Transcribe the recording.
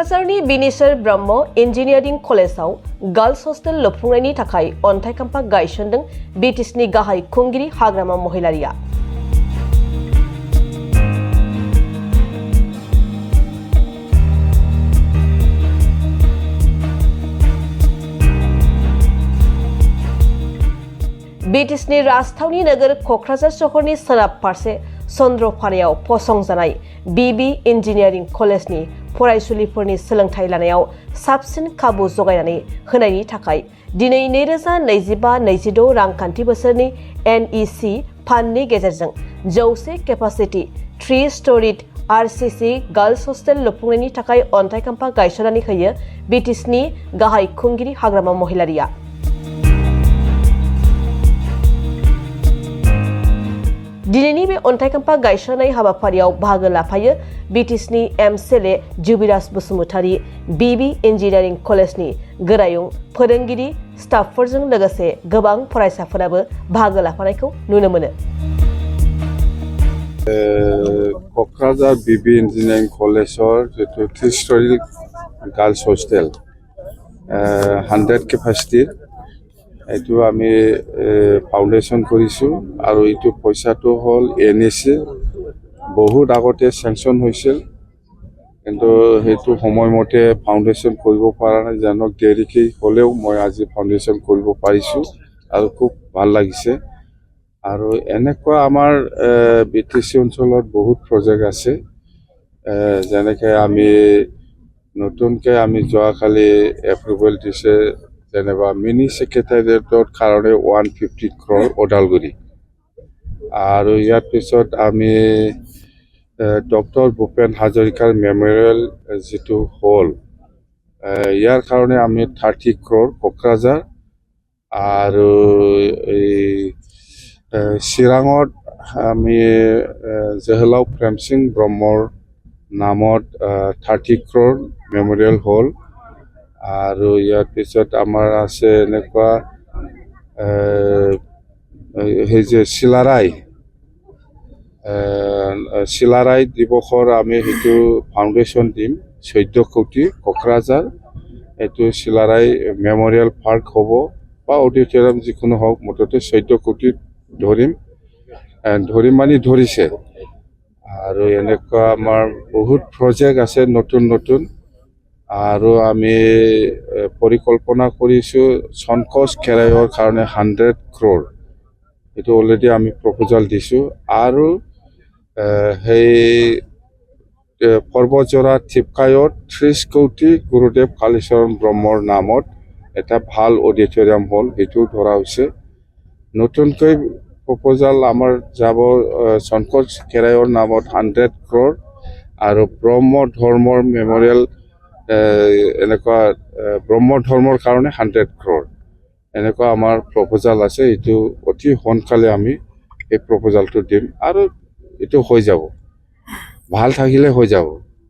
क'क्राझारनि बिनेश्वर ब्रह्म इन्जिनियारिं कलेजाव girls hostel लुफुंनायनि थाखाय अन्थाइ खाम्फा गायसनदों बिटिसिनि गाहाय खुंगिरि हाग्रामा महिलारिया। बिटिसिनि राजथावनि नोगोर क'क्राझार सहरनि सोनाब फारसे चन्द्रपारायाव फसंजानाय बिबि इन्जिनियारिं कलेजनि फरायसुलिफोरनि सोलोंथाइ लानायाव साबसिन खाबु जगायनानै होनायनि थाखाय दिनै 2025-26 रांखान्थि बोसोरनि NEC फान्डनि गेजेरजों 100 capacity 3 storied RCC girls hostel लुफुंनायनि थाखाय अन्थाइ खाम्फा गायसननानै होयो बिटिसिनि गाहाय खुंगिरि हाग्रामा महिलारिया। दिनैनि बे अन्थाइ खाम्फा गायसननाय हाबाफारियाव बाहागो लाफायो बिटिसिनि MCLA जुबिराज बसुमतारी, बिबि इन्जिनियारिं कलेजनि गोरायुं फोरोंगिरि स्टाफफोरजों लोगोसे गोबां फरायसाफोराबो बाहागो लाफानायखौ नुनो मोनो। क'क्राझार बिबि इन्जिनियारिं कलेजर जितु 3 स्टोरी गार्लस हस्टेल 100 केपासिटी এইটো আমি ফাউণ্ডেশ্যন কৰিছোঁ আৰু এইটো পইচাটো হ'ল NEC বহুত আগতে চেংচন হৈছিল, কিন্তু সেইটো সময়মতে ফাউণ্ডেশ্যন কৰিব পৰা নাই। জানক দেৰিকৈ হ'লেও মই আজি ফাউণ্ডেশ্যন কৰিব পাৰিছোঁ আৰু খুব ভাল লাগিছে। আৰু এনেকুৱা আমাৰ BTC অঞ্চলত বহুত প্ৰজেক্ট আছে, যেনেকৈ আমি নতুনকৈ আমি যোৱাকালি এপ্ৰুভেল দিছে যেনিবা মিনি সেক্ৰেটাৰিয়েটৰ কাৰণে 150 crore ওদালগুৰি, আৰু ইয়াৰ পিছত আমি ডক্টৰ ভূপেন হাজৰিকাৰ মেমৰিয়েল যিটো হ'ল ইয়াৰ কাৰণে আমি 30 crore কোকৰাঝাৰ, আৰু এই চিৰাঙত আমি জহলাও প্ৰেমসিং ব্ৰহ্মৰ নামত 30 crore মেমৰিয়েল হ'ল। আৰু ইয়াৰ পিছত আমাৰ আছে এনেকুৱা সেই যে চিলাৰাই দিৱসৰ আমি সেইটো ফাউণ্ডেশ্যন দিম 14 কোটি কোকৰাঝাৰ। এইটো চিলাৰাই মেমৰিয়েল পাৰ্ক হ'ব বা অডিটৰিয়াম যিকোনো হওক, মুঠতে 14 কোটি ধৰিম মানে ধৰিছে। আৰু এনেকুৱা আমাৰ বহুত প্ৰজেক্ট আছে নতুন নতুন, আৰু আমি পৰিকল্পনা কৰিছোঁ চনকচ কেৰায়ৰ কাৰণে 100 crore, এইটো অলৰেডি আমি প্ৰপ'জাল দিছোঁ। আৰু সেই পৰ্বতজোৰা থিপকায়ত 30 কোটি গুৰুদেৱ কালীচৰণ ব্ৰহ্মৰ নামত এটা ভাল অডিটৰিয়াম হ'ল, সেইটো ধৰা হৈছে। নতুনকৈ প্ৰপ'জাল আমাৰ যাব চনকচ কেৰায়ৰ নামত 100 crore, আৰু ব্ৰহ্ম ধৰ্মৰ মেমৰিয়েল এনেকুৱা ব্ৰহ্ম ধৰ্মৰ কাৰণে 100 crore, এনেকুৱা আমাৰ প্ৰপ'জাল আছে। এইটো অতি সোনকালে আমি এই প্ৰপ'জালটো দিম আৰু এইটো হৈ যাব, ভাল থাকিলে হৈ যাব।